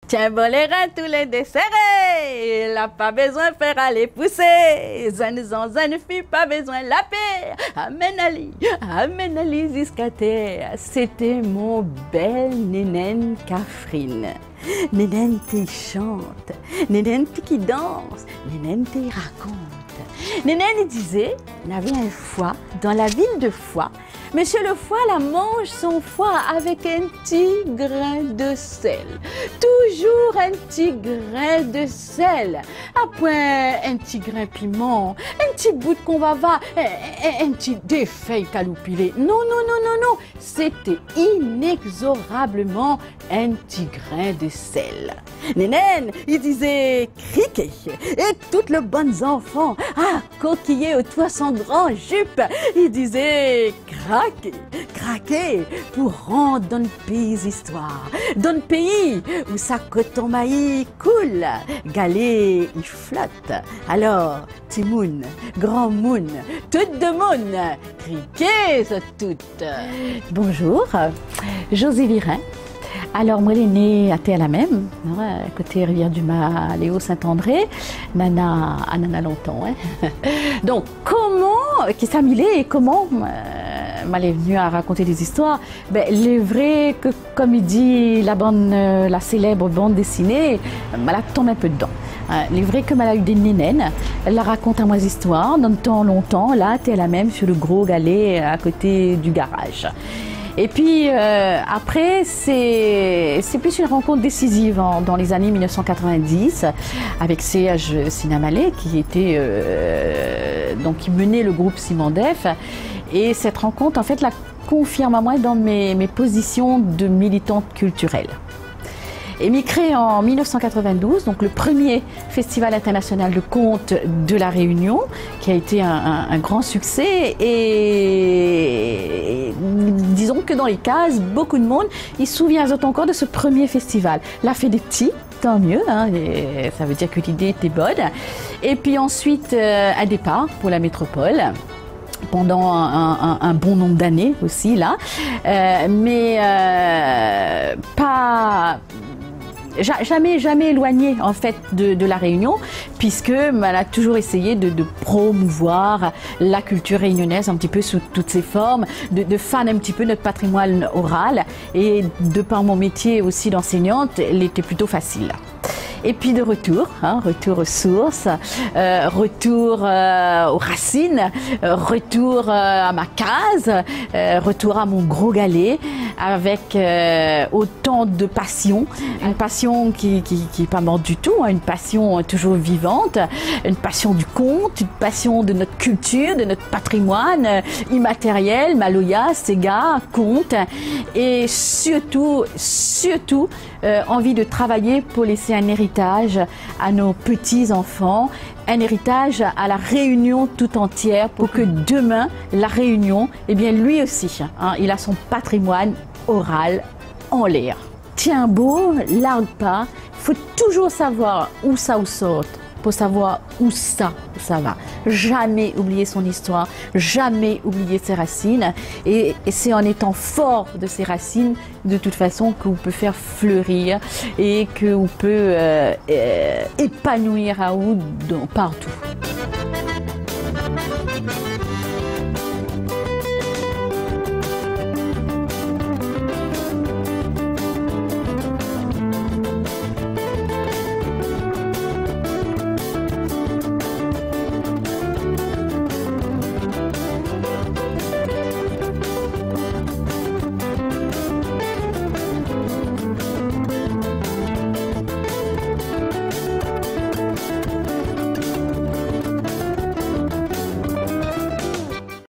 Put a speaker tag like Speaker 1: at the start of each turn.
Speaker 1: Tiens bon les reins tous les desserrés, il n'a pas besoin de faire aller pousser. Zan zan zan fi pas besoin de la paix. Amen Ali ziskate. C'était mon bel Nénène Catherine. Nénène qui chante, Nénène qui danse, Nénène qui raconte. Nénène disait, il y avait un foie dans la ville de Foix. Monsieur le foie la mange son foie avec un petit grain de sel. Toujours un petit grain de sel. Après un petit grain piment, un petit bout de convava, un petit des feuilles caloupilées. Non. C'était inexorablement un petit grain de sel. Nénène, il disait criquet. Et toutes les bonnes enfants, coquiller au toit sans grand jupe, il disait craquer pour rendre dans le pays histoire. Dans le pays où sa coton maïs coule, galet il flotte. Alors, Timoun, Grand Moon, toute de Moon, criquet ça toute. Bonjour, José Virin. Alors, moi, je suis née à Théa-la-Même, côté Rivière-du-Mât, Léo Saint-André, Nana longtemps. Donc, comment, qui s'amilé et comment m'allait venue à raconter des histoires? Il est vrai que, comme il dit la célèbre bande dessinée, elle a tombé un peu dedans. Il est vrai que elle a eu des nénènes, elle la raconte à moi des histoires, dans le temps longtemps, là, Théa-la-Même, sur le gros galet à côté du garage. Et puis après, c'est plus une rencontre décisive dans les années 1990 avec C.H. Sinamalé qui était donc qui menait le groupe Simandef. Et cette rencontre en fait la confirme à moi dans mes positions de militante culturelle. Et m'y crée en 1992, donc le premier festival international de contes de la Réunion, qui a été un grand succès. Et disons que dans les cases, beaucoup de monde, ils se souviennent encore de ce premier festival. L'a fait des petits, tant mieux, et ça veut dire que l'idée était bonne. Et puis ensuite, un départ pour la métropole. Pendant un bon nombre d'années aussi, là. Mais pas... Jamais éloignée en fait de la Réunion, puisque elle a toujours essayé de promouvoir la culture réunionnaise un petit peu sous toutes ses formes, de fan un petit peu notre patrimoine oral, et de par mon métier aussi d'enseignante, elle était plutôt facile. Et puis de retour, retour aux sources, retour aux racines, retour à ma case, retour à mon gros galet, avec autant de passion, une passion qui est pas morte du tout, une passion toujours vivante, une passion du conte, une passion de notre culture, de notre patrimoine immatériel, Maloya, Sega, conte, et surtout envie de travailler pour laisser un héritage à nos petits-enfants, un héritage à la Réunion tout entière pour que demain, la Réunion, eh bien lui aussi, il a son patrimoine oral en l'air. Tiens beau, largue pas, il faut toujours savoir où ça sort pour savoir où ça va. Jamais oublier son histoire, jamais oublier ses racines. Et c'est en étant fort de ses racines, de toute façon, qu'on peut faire fleurir et qu'on peut épanouir à partout.